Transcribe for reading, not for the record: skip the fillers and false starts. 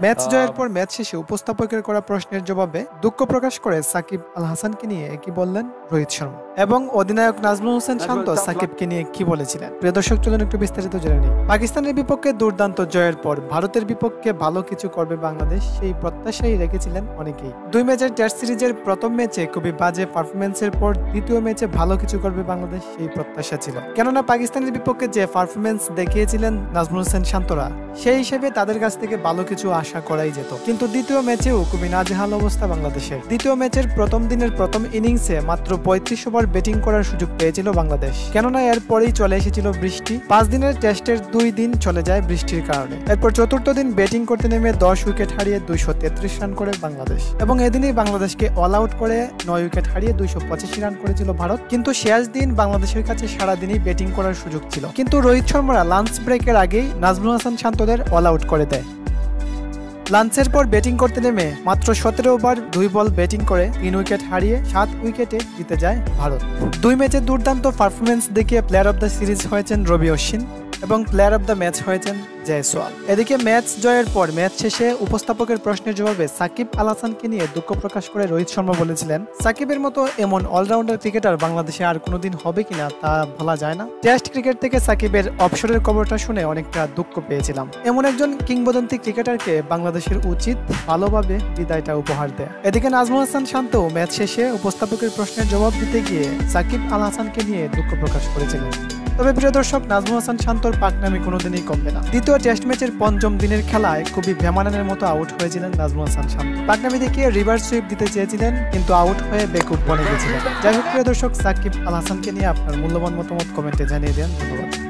Match জয়ের পর match শেষে উপস্থাপকের করা প্রশ্নের জবাবে দুঃখ প্রকাশ করে সাকিব আল হাসানকে নিয়ে কি বললেন রোহিত শর্মা এবং অধিনায়ক নাজমুল হোসেন শান্ত সাকিবকে নিয়ে কি বলেছিলেন। প্রিয় দর্শক, চলুন একটু বিস্তারিত জেনে নিই। পাকিস্তানের বিপক্ষে দুর্দান্ত জয়ের পর ভারতের বিপক্ষে ভালো কিছু করবে বাংলাদেশ, সেই প্রত্যাশাই রেখেছিলেন অনেকেই। 2 ম্যাচের টেস্ট সিরিজের প্রথম ম্যাচে খুবই বাজে পারফরমেন্সের পর দ্বিতীয় ম্যাচে ভালো কিছু করবে বাংলাদেশ, সেই প্রত্যাশা ছিল। কেননা পাকিস্তানের বিপক্ষে যে পারফরমেন্স দেখিয়েছিলেন নাজমুল হোসেন শান্তরা, সেই হিসেবে তাদের কাছ থেকে ভালো কিছু আশা করাই যেত। কিন্তু দ্বিতীয় ম্যাচেও খুবই নাজেহাল অবস্থা বাংলাদেশের। দ্বিতীয় ম্যাচের প্রথম দিনের প্রথম ইনিংসে মাত্র 35 ওভার ব্যাটিং করার সুযোগ পেয়েছিল বাংলাদেশ, কেননা এরপরেই চলে এসেছিল বৃষ্টি। 5 দিনের টেস্টের 2 দিন চলে যায় বৃষ্টির কারণে। এরপর চতুর্থ দিন ব্যাটিং করতে নেমে 10 উইকেট হারিয়ে 233 রান করে বাংলাদেশ, এবং এদিনই বাংলাদেশকে অল আউট করে 9 উইকেট হারিয়ে 285 রান করেছিল ভারত। কিন্তু শেষ দিন বাংলাদেশের কাছে সারাদিনই ব্যাটিং করার সুযোগ ছিল, কিন্তু রোহিত শর্মারা লাঞ্চ ব্রেকের আগেই নাজমুল হাসান শান্তদের অল আউট করে দেয়। লাঞ্চের পর ব্যাটিং করতে নেমে মাত্র 17 ওভার 2 বল ব্যাটিং করে 3 উইকেট হারিয়ে 7 উইকেটে জিতে যায় ভারত। 2 ম্যাচে দুর্দান্ত পারফরমেন্স দেখিয়ে প্লেয়ার অব দ্য সিরিজ হয়েছেন রবি অশ্বিন এবং প্লেয়ার অব দ্য ম্যাচ হয়েছেন জয়সওয়াল। এদিকে ম্যাচ জয়ের পর ম্যাচ শেষে উপস্থাপকের প্রশ্নের জবাবে সাকিব আল হাসানকে নিয়ে দুঃখ প্রকাশ করে রোহিত শর্মা বলেছিলেন, সাকিবের মতো এমন অলরাউন্ডার ক্রিকেটার বাংলাদেশে আর কোনোদিন হবে কিনা তা বলা যায় না। টেস্ট ক্রিকেট থেকে সাকিবের অবসরের খবরটা শুনে অনেকটা দুঃখ পেয়েছিলাম। এমন একজন কিংবদন্তি ক্রিকেটারকে বাংলাদেশের উচিত ভালোভাবে বিদায়টা উপহার দেয়। এদিকে নাজমুল হাসান শান্ত ম্যাচ শেষে উপস্থাপকের প্রশ্নের জবাব দিতে গিয়ে সাকিব আল হাসানকে নিয়ে দুঃখ প্রকাশ করেছিলেন। তবে প্রিয় দর্শক, নাজমুল হাসান শান্তর পাকনামি কোনোদিনই কমবে না। দ্বিতীয় টেস্ট ম্যাচের পঞ্চম দিনের খেলায় খুবই বেমানানের মতো আউট হয়েছিলেন নাজমুল হাসান শান্ত। পাকনামি দেখিয়ে রিভার্স সুইপ দিতে চেয়েছিলেন, কিন্তু আউট হয়ে বেকুব বনে গেছিলেন। যাই হোক প্রিয় দর্শক, সাকিব আল হাসানকে নিয়ে আপনার মূল্যবান মতামত কমেন্টে জানিয়ে দেন। ধন্যবাদ।